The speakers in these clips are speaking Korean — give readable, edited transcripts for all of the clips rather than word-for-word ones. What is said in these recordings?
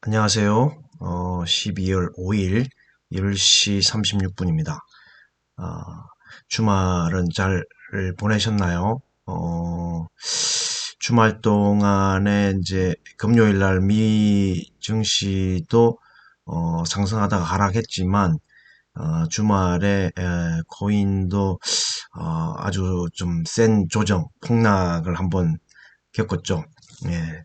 안녕하세요. 12월 5일 10시 36분입니다. 주말은 잘 보내셨나요? 주말 동안에 이제 금요일 날 미 증시도 상승하다가 하락했지만 주말에 코인도 아주 좀 센 조정, 폭락을 한번 겪었죠. 예.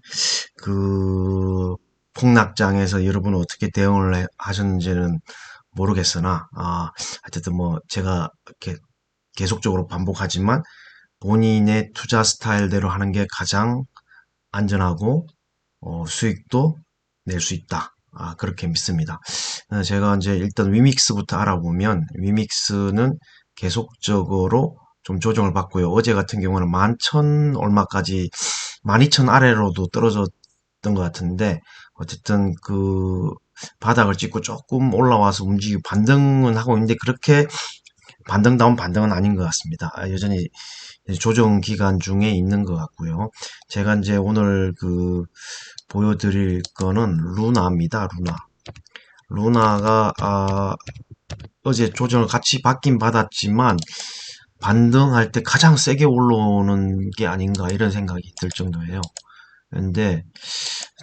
그 폭락장에서 여러분은 어떻게 대응을 하셨는지는 모르겠으나, 어쨌든 뭐 제가 이렇게 계속적으로 반복하지만 본인의 투자 스타일대로 하는 게 가장 안전하고 수익도 낼 수 있다. 그렇게 믿습니다. 제가 이제 일단 위믹스부터 알아보면 위믹스는 계속적으로 좀 조정을 받고요. 어제 같은 경우는 11,000 얼마까지 12,000 아래로도 떨어졌던 것 같은데 어쨌든 그 바닥을 찍고 조금 올라와서 움직이고 반등은 하고 있는데 그렇게 반등다운 반등은 아닌 것 같습니다. 여전히 조정 기간 중에 있는 것 같고요. 제가 이제 오늘 보여드릴 거는 루나입니다. 루나가 어제 조정을 같이 받긴 받았지만 반등할 때 가장 세게 올라오는 게 아닌가 이런 생각이 들 정도예요. 근데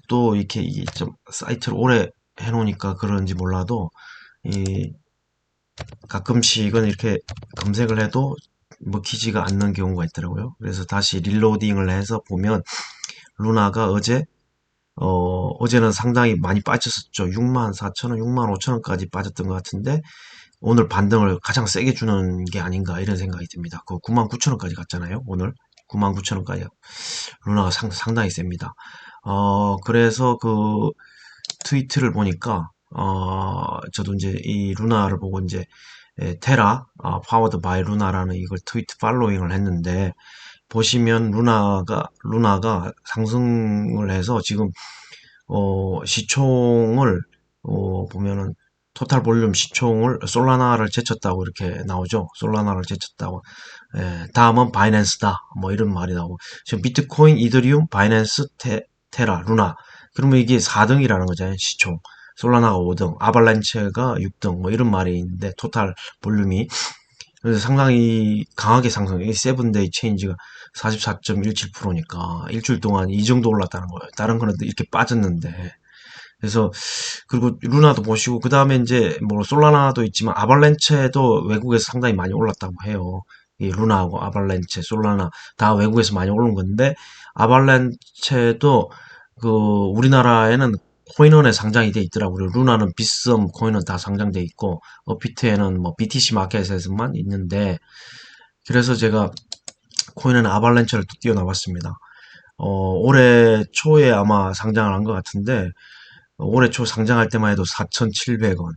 또 이렇게 좀 사이트를 오래 해놓으니까 그런지 몰라도 이 가끔씩은 이렇게 검색을 해도 먹히지가 않는 경우가 있더라고요. 그래서 다시 릴로딩을 해서 보면 루나가 어제는 상당히 많이 빠졌었죠. 64,000원, 65,000원까지 빠졌던 것 같은데 오늘 반등을 가장 세게 주는 게 아닌가 이런 생각이 듭니다. 그 99,000원까지 갔잖아요. 오늘 99,000원까지 루나가 상당히 셉니다. 그래서 그 트위트를 보니까 저도 이제 이 루나를 보고 이제 테라 파워드 바이 루나라는 이걸 트위트 팔로잉을 했는데 보시면 루나가 상승을 해서 지금 시총을 보면은 토탈 볼륨 시총을 솔라나를 제쳤다고 이렇게 나오죠. 솔라나를 제쳤다고. 다음은 바이낸스다. 뭐 이런 말이 나오고 지금 비트코인, 이더리움, 바이낸스, 테라, 루나. 그러면 이게 4등이라는 거잖아요. 시총. 솔라나가 5등, 아발란체가 6등, 뭐 이런 말이 있는데 토탈 볼륨이 그래서 상당히 강하게 상승. 이 세븐데이 체인지가 44.17%니까 일주일 동안 이 정도 올랐다는 거예요. 다른 거는 이렇게 빠졌는데. 그래서 그리고 루나도 보시고 그 다음에 이제 뭐 솔라나도 있지만 아발렌체도 외국에서 상당히 많이 올랐다고 해요. 이 루나하고 아발렌체, 솔라나 다 외국에서 많이 오른 건데 아발렌체도 그 우리나라에는 코인원에 상장이 돼 있더라고요. 루나는 비썸 코인은 다 상장돼 있고 업비트에는 뭐 BTC 마켓에서만 있는데 그래서 제가 코인은 아발렌체를 또 뛰어나봤습니다. 올해 초에 아마 상장을 한 것 같은데 올해 초 상장할 때만 해도 4,700원,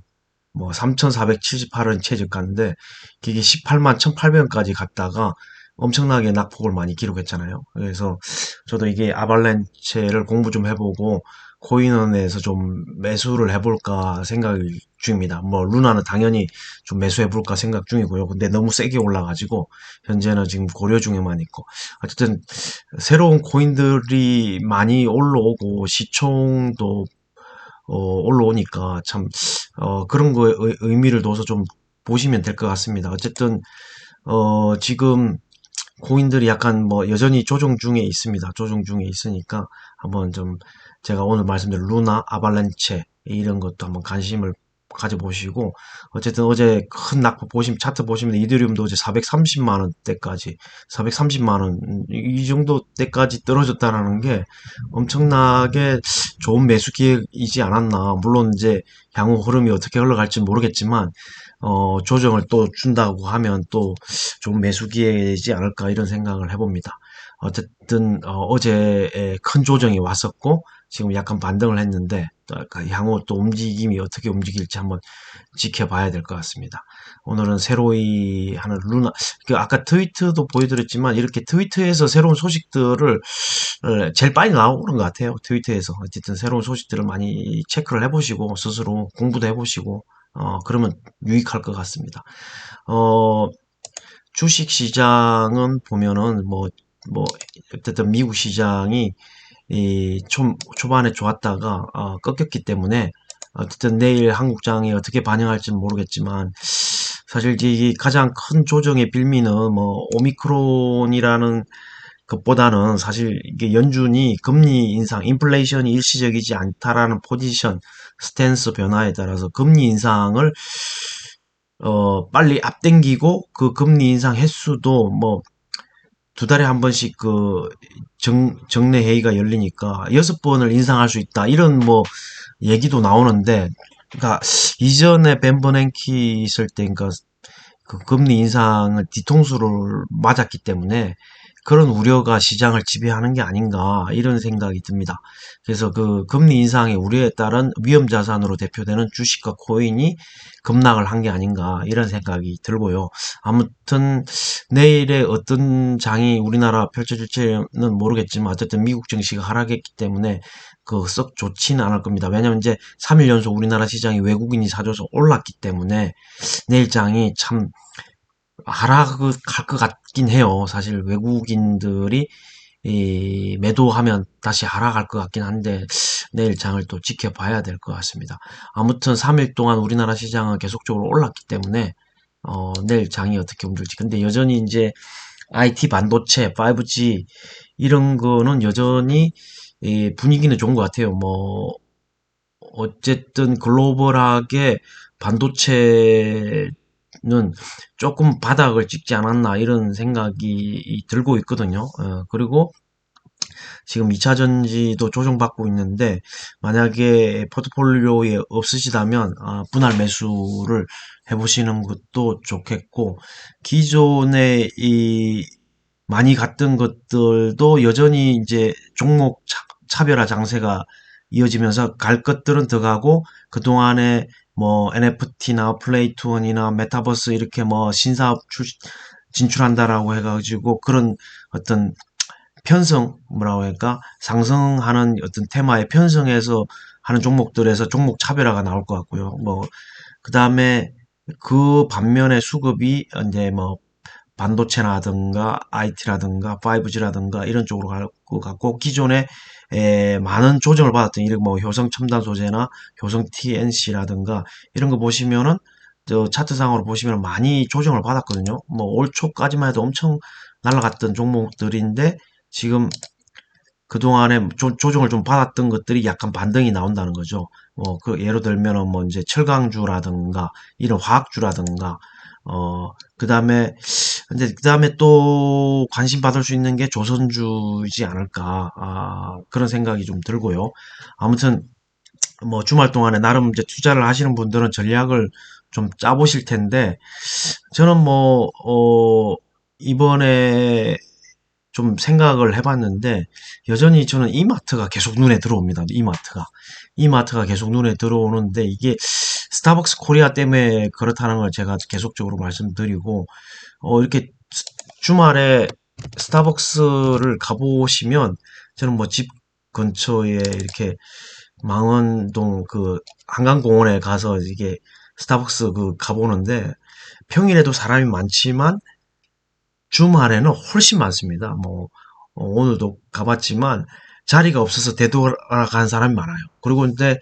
뭐 3,478원 최저가인데 그게 18만 1,800원까지 갔다가 엄청나게 낙폭을 많이 기록했잖아요. 그래서 저도 이게 아발렌체를 공부 좀 해보고 코인원에서 좀 매수를 해볼까 생각 중입니다. 뭐 루나는 당연히 좀 매수해볼까 생각 중이고요. 근데 너무 세게 올라가지고 현재는 지금 고려 중에만 있고 어쨌든 새로운 코인들이 많이 올라오고 시총도 올라오니까 참 그런 거에 의미를 둬서 좀 보시면 될 것 같습니다. 어쨌든 지금 코인들이 약간 뭐 여전히 조정 중에 있습니다. 조정 중에 있으니까 한번 좀 제가 오늘 말씀드린 루나, 아발렌체 이런 것도 한번 관심을 가져보시고 어쨌든 어제 큰 낙폭 보시면 차트 보시면 이더리움도 어제 430만 원대까지 430만 원 이 정도 때까지 떨어졌다는 게 엄청나게 좋은 매수 기회이지 않았나. 물론 이제 향후 흐름이 어떻게 흘러갈지 모르겠지만 조정을 또 준다고 하면 또 좋은 매수 기회이지 않을까 이런 생각을 해봅니다. 어쨌든 어제에 큰 조정이 왔었고 지금 약간 반등을 했는데 향후 또 움직임이 어떻게 움직일지 한번 지켜봐야 될 것 같습니다. 오늘은 새로이 하는 루나 아까 트위트도 보여드렸지만 이렇게 트위트에서 새로운 소식들을 제일 빨리 나오는 것 같아요. 트위터에서 어쨌든 새로운 소식들을 많이 체크를 해보시고 스스로 공부도 해보시고 그러면 유익할 것 같습니다. 어, 주식 시장은 보면은 뭐 어쨌든 미국 시장이 초반에 좋았다가 꺾였기 때문에 어쨌든 내일 한국장이 어떻게 반영할지는 모르겠지만 사실 이 가장 큰 조정의 빌미는 뭐 오미크론이라는 것보다는 사실 이게 연준이 금리 인상, 인플레이션이 일시적이지 않다라는 포지션, 스탠스 변화에 따라서 금리 인상을 빨리 앞당기고 그 금리 인상 횟수도 뭐 두 달에 한 번씩 그 정례 회의가 열리니까 6번을 인상할 수 있다 이런 뭐 얘기도 나오는데 그러니까 이전에 벤 버냉키 있을 때 그러니까 그 금리 인상을 뒤통수를 맞았기 때문에 그런 우려가 시장을 지배하는 게 아닌가 이런 생각이 듭니다. 그래서 그 금리 인상의 우려에 따른 위험 자산으로 대표되는 주식과 코인이 급락을 한 게 아닌가 이런 생각이 들고요. 아무튼 내일에 어떤 장이 우리나라 펼쳐질지는 모르겠지만 어쨌든 미국 증시가 하락했기 때문에 그 썩 좋지는 않을 겁니다. 왜냐면 이제 3일 연속 우리나라 시장이 외국인이 사줘서 올랐기 때문에 내일 장이 참 하락할 것 같긴 해요. 사실 외국인들이 매도하면 다시 하락할 것 같긴 한데 내일 장을 또 지켜봐야 될 것 같습니다. 아무튼 3일 동안 우리나라 시장은 계속적으로 올랐기 때문에 내일 장이 어떻게 움직일지. 근데 여전히 이제 IT 반도체, 5G 이런 거는 여전히 분위기는 좋은 것 같아요. 뭐 어쨌든 글로벌하게 반도체는 조금 바닥을 찍지 않았나 이런 생각이 들고 있거든요. 그리고 지금 2차 전지도 조정받고 있는데 만약에 포트폴리오에 없으시다면 분할 매수를 해보시는 것도 좋겠고 기존에 많이 갔던 것들도 여전히 이제 종목 차별화 장세가 이어지면서 갈 것들은 더 가고 그동안에 뭐 NFT나 플레이투원이나 메타버스 이렇게 뭐 신사업 진출한다라고 해가지고 그런 어떤 편성 뭐라고 할까 상승하는 어떤 테마에 편성해서 하는 종목들에서 종목 차별화가 나올 것 같고요. 뭐 그 다음에 그 반면에 수급이 이제 뭐 반도체라든가 IT라든가 5G라든가 이런 쪽으로 갈 것 같고 기존에 많은 조정을 받았던 이런 뭐 효성 첨단 소재나 효성 TNC라든가 이런 거 보시면은 저 차트상으로 보시면 많이 조정을 받았거든요. 뭐 올 초까지만 해도 엄청 날아갔던 종목들인데 지금 그동안에 조정을 좀 받았던 것들이 약간 반등이 나온다는 거죠. 그 예를 들면은 뭐 이제 철강주라든가 이런 화학주라든가 그다음에 근데 그다음에 또 관심 받을 수 있는 게 조선주이지 않을까 그런 생각이 좀 들고요. 아무튼 뭐 주말 동안에 나름 이제 투자를 하시는 분들은 전략을 좀 짜보실 텐데 저는 뭐 이번에 좀 생각을 해봤는데 여전히 저는 이마트가 계속 눈에 들어옵니다. 이마트가 계속 눈에 들어오는데 이게 스타벅스 코리아 때문에 그렇다는 걸 제가 계속적으로 말씀드리고 이렇게 주말에 스타벅스를 가보시면 저는 뭐 집 근처에 이렇게 망원동 그 한강공원에 가서 이게 스타벅스 그 가보는데 평일에도 사람이 많지만 주말에는 훨씬 많습니다. 뭐 오늘도 가봤지만 자리가 없어서 되돌아간 사람이 많아요. 그리고 이제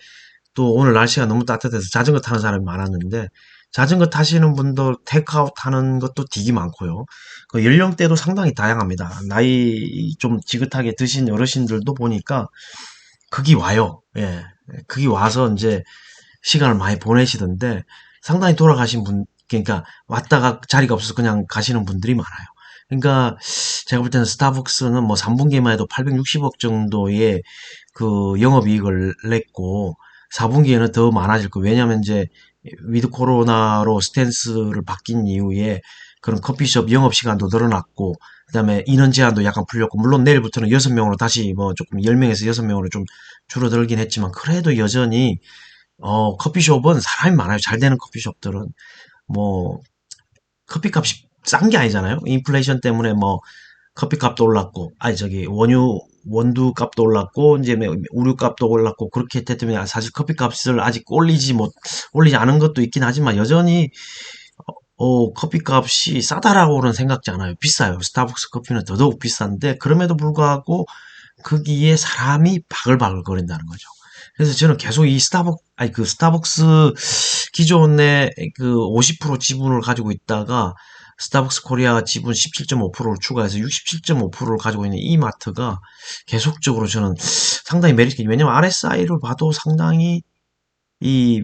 또 오늘 날씨가 너무 따뜻해서 자전거 타는 사람이 많았는데 자전거 타시는 분들 테이크아웃 하는 것도 되게 많고요. 그 연령대도 상당히 다양합니다. 나이 좀 지긋하게 드신 어르신들도 보니까 거기 와요. 예. 거기 와서 이제 시간을 많이 보내시던데 상당히 돌아가신 분, 그러니까 왔다가 자리가 없어서 그냥 가시는 분들이 많아요. 그러니까 제가 볼 때는 스타벅스는 뭐 3분기만 해도 860억 정도의 그 영업이익을 냈고 4분기에는 더 많아질 거예요. 왜냐하면 이제 위드 코로나로 스탠스를 바뀐 이후에 그런 커피숍 영업 시간도 늘어났고 그다음에 인원 제한도 약간 풀렸고 물론 내일부터는 6명으로 다시 뭐 조금 10명에서 6명으로 좀 줄어들긴 했지만 그래도 여전히 커피숍은 사람이 많아요. 잘 되는 커피숍들은 뭐 커피값이 싼 게 아니잖아요. 인플레이션 때문에 뭐 커피값도 올랐고, 아니 저기 원두 값도 올랐고, 이제 뭐 우유 값도 올랐고 그렇게 했기 때문에 사실 커피값을 아직 올리지 않은 것도 있긴 하지만 여전히 커피값이 싸다라고는 생각지 않아요. 비싸요. 스타벅스 커피는 더더욱 비싼데 그럼에도 불구하고 거기에 사람이 바글바글 거린다는 거죠. 그래서 저는 계속 이 스타벅스 기존에 그 50% 지분을 가지고 있다가 스타벅스 코리아 지분 17.5%를 추가해서 67.5%를 가지고 있는 이마트가 계속적으로 저는 상당히 메리트, 왜냐면 RSI를 봐도 상당히 이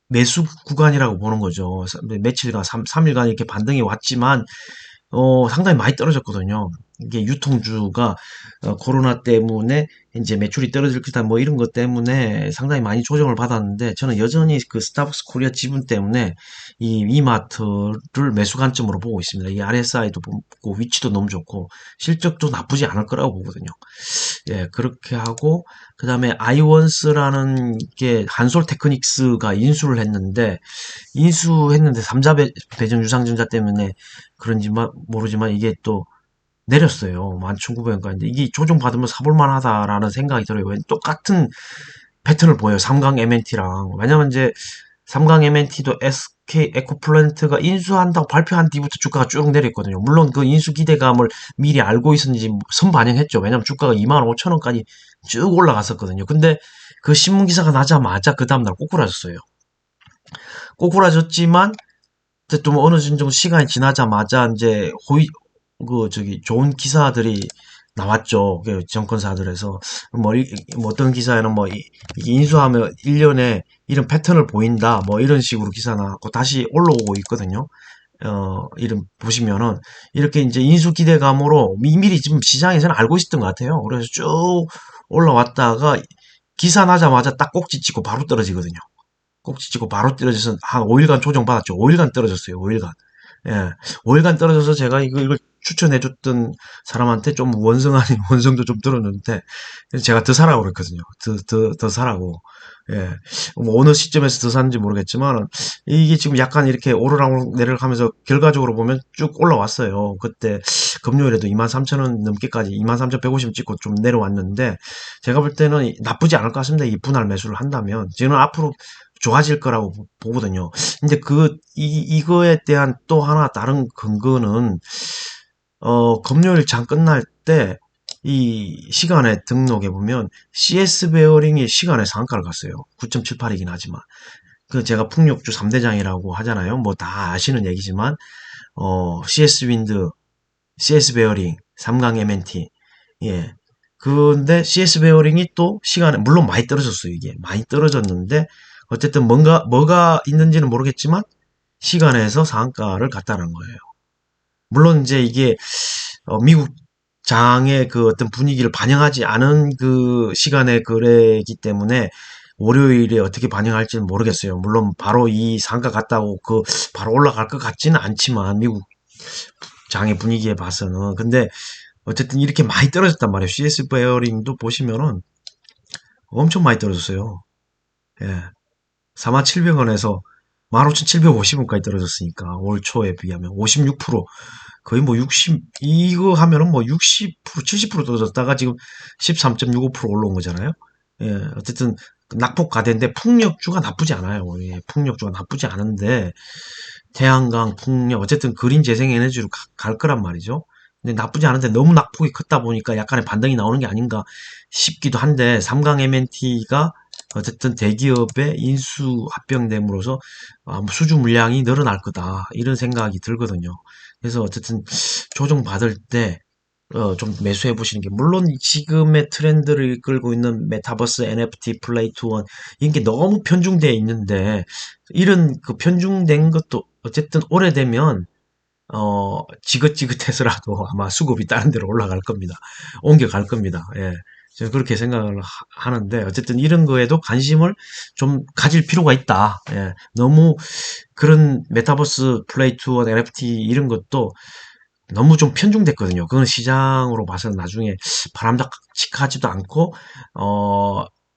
매수 구간이라고 보는 거죠. 며칠간, 3일간 이렇게 반등이 왔지만 상당히 많이 떨어졌거든요. 이게 유통주가 코로나 때문에 이제 매출이 떨어질 거다 뭐 이런 것 때문에 상당히 많이 조정을 받았는데, 저는 여전히 그 스타벅스 코리아 지분 때문에 이 이마트를 매수 관점으로 보고 있습니다. 이 RSI도 보고 위치도 너무 좋고 실적도 나쁘지 않을 거라고 보거든요. 예, 그렇게 하고 그다음에 아이원스라는 게 한솔 테크닉스가 인수를 했는데, 삼자 배정 유상증자 때문에 그런지 모르지만 이게 또 내렸어요. 11,900원까지. 이게 조정받으면 사볼만 하다라는 생각이 들어요. 왜 똑같은 패턴을 보여요. 삼강 MNT랑. 왜냐면 이제 삼강 MNT도 SK 에코플랜트가 인수한다고 발표한 뒤부터 주가가 쭉 내렸거든요. 물론 그 인수 기대감을 미리 알고 있었는지 선반영했죠. 왜냐면 주가가 25,000원까지 쭉 올라갔었거든요. 근데 그 신문 기사가 나자마자 그 다음날 꼬꾸라졌어요. 꼬꾸라졌지만 좀 어느 정도 시간이 지나자마자 이제 좋은 기사들이 나왔죠. 그 정권사들에서. 뭐 어떤 기사에는 이게 인수하면 1년에 이런 패턴을 보인다. 뭐 이런 식으로 기사 나왔고 다시 올라오고 있거든요. 이런 보시면은 이렇게 이제 인수 기대감으로 미리 지금 시장에서는 알고 있었던 것 같아요. 그래서 쭉 올라왔다가 기사 나자마자 딱 꼭지 찍고 바로 떨어지거든요. 꼭지 찍고 바로 떨어져서 한 5일간 조정받았죠. 5일간 떨어졌어요. 5일간. 예. 5일간 떨어져서 제가 이걸 추천해줬던 사람한테 좀 원성 아닌 원성도 좀 들었는데, 제가 더 사라고 그랬거든요. 더 사라고. 예. 뭐 어느 시점에서 더 샀는지 모르겠지만, 이게 지금 약간 이렇게 오르락 내리락 하면서 결과적으로 보면 쭉 올라왔어요. 그때 금요일에도 23,000원 넘게까지 23,150원 찍고 좀 내려왔는데, 제가 볼 때는 나쁘지 않을 것 같습니다. 이 분할 매수를 한다면. 저는 앞으로 좋아질 거라고 보거든요. 근데 이거에 대한 또 하나 다른 근거는, 금요일 장 끝날 때, 이 시간에 등록해 보면, CS 베어링이 시간에 상한가를 갔어요. 9.78이긴 하지만. 그 제가 풍력주 3대장이라고 하잖아요. 뭐 다 아시는 얘기지만, CS 윈드, CS 베어링, 삼강 MNT. 예. 근데 CS 베어링이 또 시간에, 물론 많이 떨어졌어요, 이게. 많이 떨어졌는데, 어쨌든 뭐가 있는지는 모르겠지만, 시간에서 상한가를 갔다는 거예요. 물론 이제 이게 미국 장의 그 어떤 분위기를 반영하지 않은 그 시간의 거래이기 때문에 월요일에 어떻게 반영할지는 모르겠어요. 물론 바로 이 상가 갔다고 바로 올라갈 것 같지는 않지만 미국 장의 분위기에 봐서는. 근데 어쨌든 이렇게 많이 떨어졌단 말이에요. CS 베어링도 보시면은 엄청 많이 떨어졌어요. 예. 47,000원에서 15,750원까지 떨어졌으니까 올 초에 비하면 56%, 거의 뭐 60, 이거 하면은 뭐 60%, 70% 떨어졌다가 지금 13.65% 올라온 거잖아요. 예, 어쨌든 낙폭 과대인데 풍력주가 나쁘지 않아요. 예, 풍력주가 나쁘지 않은데 태양광, 풍력, 어쨌든 그린 재생 에너지로 갈 거란 말이죠. 근데 나쁘지 않은데 너무 낙폭이 컸다 보니까 약간의 반등이 나오는 게 아닌가 싶기도 한데, 삼강 MNT가 어쨌든 대기업의 인수 합병됨으로써 수주 물량이 늘어날 거다 이런 생각이 들거든요. 그래서 어쨌든 조정 받을 때 좀 매수해 보시는 게, 물론 지금의 트렌드를 이끌고 있는 메타버스, NFT, 플레이 투 원, 이게 너무 편중되어 있는데, 이런 그 편중된 것도 어쨌든 오래되면 지긋지긋해서라도 아마 수급이 다른 데로 올라갈 겁니다. 옮겨갈 겁니다. 예. 저는 그렇게 생각을 하는데, 어쨌든 이런 거에도 관심을 좀 가질 필요가 있다. 예. 너무 그런 메타버스, 플레이 투어, NFT 이런 것도 너무 좀 편중됐거든요. 그건 시장으로 봐서는 나중에 바람직하지도 않고,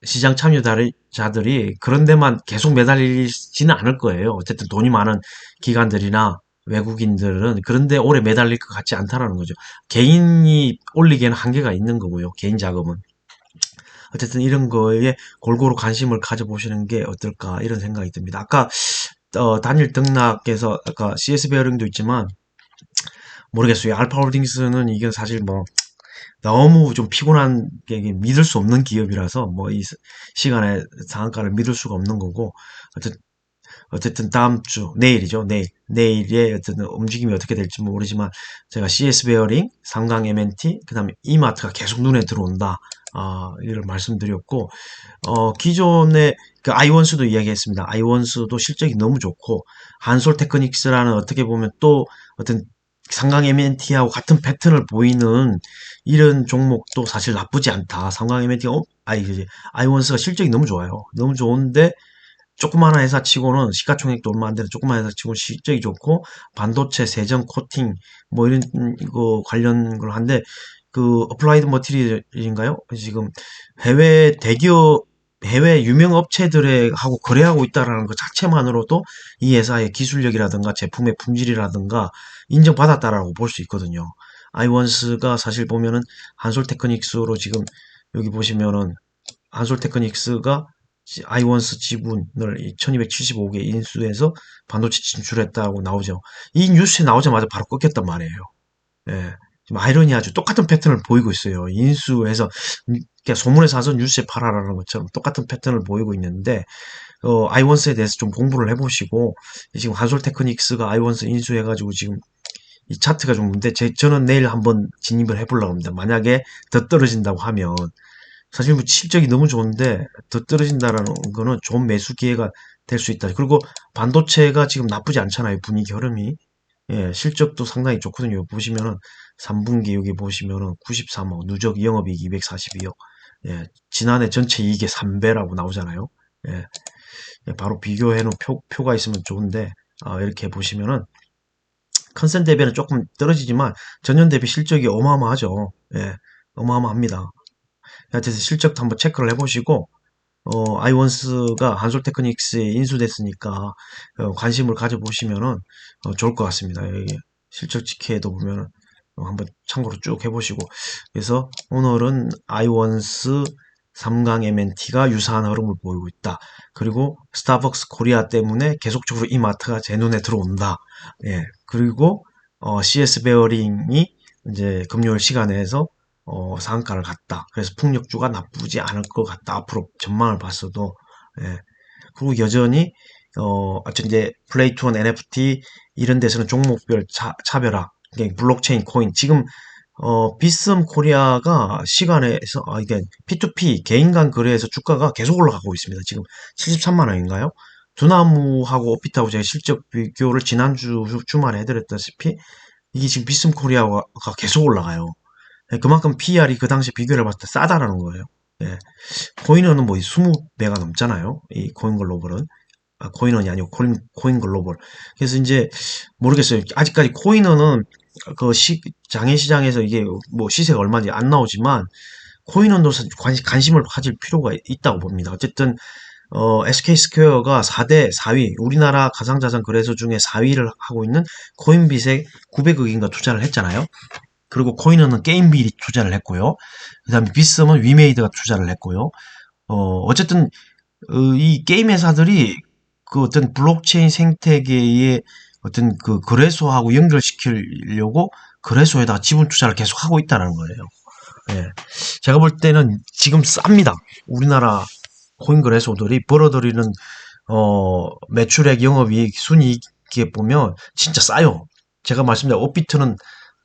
시장 참여자들이 그런 데만 계속 매달리지는 않을 거예요. 어쨌든 돈이 많은 기관들이나 외국인들은 그런데 오래 매달릴 것 같지 않다라는 거죠. 개인이 올리기에는 한계가 있는 거고요. 개인 자금은. 어쨌든 이런 거에 골고루 관심을 가져보시는 게 어떨까 이런 생각이 듭니다. 아까 단일 등락에서 아까 CS 베어링도 있지만 모르겠어요. 알파홀딩스는 이게 사실 뭐 너무 좀 피곤한 게 이게 믿을 수 없는 기업이라서 뭐 이 시간에 상한가를 믿을 수가 없는 거고 어쨌든 다음 주 내일이죠. 내일의 어떤 움직임이 어떻게 될지 모르지만 제가 CS 베어링, 삼강 M&T, 그다음에 이마트가 계속 눈에 들어온다. 이를 말씀드렸고 기존의 그 아이원스도 이야기했습니다. 아이원스도 실적이 너무 좋고 한솔 테크닉스라는 어떻게 보면 또 어떤 삼강 M&T하고 같은 패턴을 보이는 이런 종목도 사실 나쁘지 않다. 삼강 M&T가 아이원스가 실적이 너무 좋아요. 너무 좋은데 조그마한 회사 치고는 시가총액도 얼마 안 되는 조그마한 회사 치고는 실적이 좋고 반도체 세정 코팅 뭐 이런 거 관련 걸 한데 그 어플라이드 머티리얼인가요? 지금 해외 대기업 해외 유명 업체들에 하고 거래하고 있다라는 것 자체만으로도 이 회사의 기술력이라든가 제품의 품질이라든가 인정받았다라고 볼 수 있거든요. 아이원스가 사실 보면은 한솔테크닉스로 지금 여기 보시면은 한솔테크닉스가 아이원스 지분을 1275개 인수해서 반도체 진출했다고 나오죠. 이 뉴스에 나오자마자 바로 끊겼단 말이에요. 예. 지금 아이러니하죠. 똑같은 패턴을 보이고 있어요. 인수해서 그러니까 소문에 사서 뉴스에 팔아라는 것처럼 똑같은 패턴을 보이고 있는데 아이원스에 대해서 좀 공부를 해보시고 지금 한솔테크닉스가 아이원스 인수해가지고 지금 이 차트가 좀 문제. 저는 내일 한번 진입을 해보려고 합니다. 만약에 더 떨어진다고 하면 사실 뭐 실적이 너무 좋은데 더 떨어진다라는 거는 좋은 매수 기회가 될 수 있다. 그리고 반도체가 지금 나쁘지 않잖아요. 분위기 흐름이. 예, 실적도 상당히 좋거든요. 보시면은 3분기 여기 보시면은 93억, 누적 영업이익 242억. 예, 지난해 전체 이익의 3배라고 나오잖아요. 예, 예, 바로 비교해 놓은 표가 있으면 좋은데 이렇게 보시면은 컨센 대비는 조금 떨어지지만 전년 대비 실적이 어마어마하죠. 예, 어마어마합니다. 하여튼 실적도 한번 체크를 해보시고 아이원스가 한솔테크닉스에 인수됐으니까 관심을 가져보시면은 좋을 것 같습니다. 여기 실적 지켜도 보면은 한번 참고로 쭉 해보시고 그래서 오늘은 아이원스 3강 M&T가 유사한 흐름을 보이고 있다. 그리고 스타벅스 코리아 때문에 계속적으로 이마트가 제 눈에 들어온다. 예. 그리고 CS 베어링이 이제 금요일 시간에서 상한가를 갔다. 그래서 풍력주가 나쁘지 않을 것 같다. 앞으로 전망을 봤어도. 예. 그리고 여전히 어쨌든 이제 플레이 투원 NFT 이런 데서는 종목별 차별화. 그러니까 블록체인 코인 지금 비썸 코리아가 시간에서 이게 P2P 개인 간 거래에서 주가가 계속 올라가고 있습니다. 지금 73만 원인가요? 두나무하고 오피타하고 제가 실적 비교를 지난주 주말에 해드렸다시피 이게 지금 비썸 코리아가 계속 올라가요. 예, 그만큼 PR이 그 당시 비교를 봤을 때 싸다라는 거예요. 예. 코인은 뭐 20배가 넘잖아요. 이 코인 글로벌은. 코인원이 아니고 코인 글로벌. 그래서 이제 모르겠어요. 아직까지 코인원은 그 장외 시장에서 이게 뭐 시세가 얼마인지 안 나오지만 코인원도 관심을 가질 필요가 있다고 봅니다. 어쨌든 SK 스퀘어가 4대 4위, 우리나라 가상자산 거래소 중에 4위를 하고 있는 코인빗에 900억인가 투자를 했잖아요. 그리고 코인원은 게임빌이 투자를 했고요. 그 다음에 비썸은 위메이드가 투자를 했고요. 어쨌든 이 게임 회사들이 그 어떤 블록체인 생태계의 어떤 그 거래소하고 연결시키려고 거래소에다가 지분 투자를 계속 하고 있다는 거예요. 예. 제가 볼 때는 지금 쌉니다. 우리나라 코인 거래소들이 벌어들이는 매출액, 영업이익, 순이익에 보면 진짜 싸요. 제가 말씀드린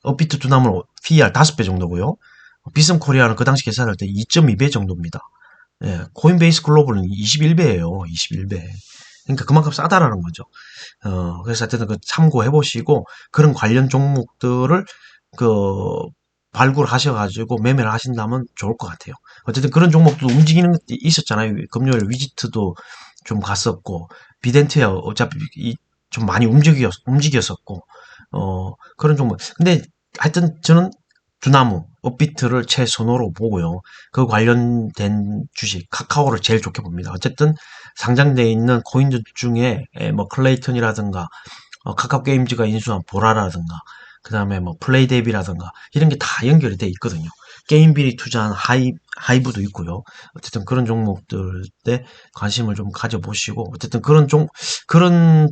업비트 두나무는 PER 5배 정도고요. 비썸 코리아는 그 당시 계산할 때 2.2배 정도입니다. 예, 코인베이스 글로벌은 21배예요. 21배. 그러니까 그만큼 싸다라는 거죠. 그래서 하여튼 그 참고해 보시고 그런 관련 종목들을 그 발굴하셔가지고 매매를 하신다면 좋을 것 같아요. 어쨌든 그런 종목도 움직이는 것도 있었잖아요. 금요일 위지트도 좀 갔었고 비덴트야 어차피 좀 많이 움직였었고 그런 종목. 근데 하여튼 저는 두나무, 업비트를 최선호로 보고요. 그 관련된 주식, 카카오를 제일 좋게 봅니다. 어쨌든 상장되어 있는 코인들 중에 뭐 클레이턴이라든가 카카오 게임즈가 인수한 보라라든가 그 다음에 뭐 플레이데비라든가 이런 게 다 연결이 돼 있거든요. 게임비리 투자한 하이브도 있고요. 어쨌든 그런 종목들에 관심을 좀 가져보시고 어쨌든 그런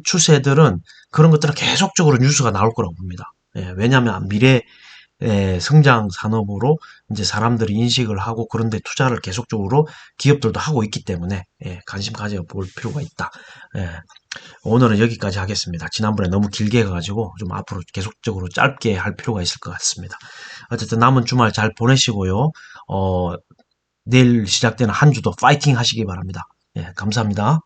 추세들은 그런 것들은 계속적으로 뉴스가 나올 거라고 봅니다. 예, 왜냐하면 성장 산업으로 이제 사람들이 인식을 하고 그런데 투자를 계속적으로 기업들도 하고 있기 때문에 관심 가져볼 필요가 있다. 예, 오늘은 여기까지 하겠습니다. 지난번에 너무 길게 해가지고 좀 앞으로 계속적으로 짧게 할 필요가 있을 것 같습니다. 어쨌든 남은 주말 잘 보내시고요. 내일 시작되는 한 주도 파이팅 하시기 바랍니다. 예, 감사합니다.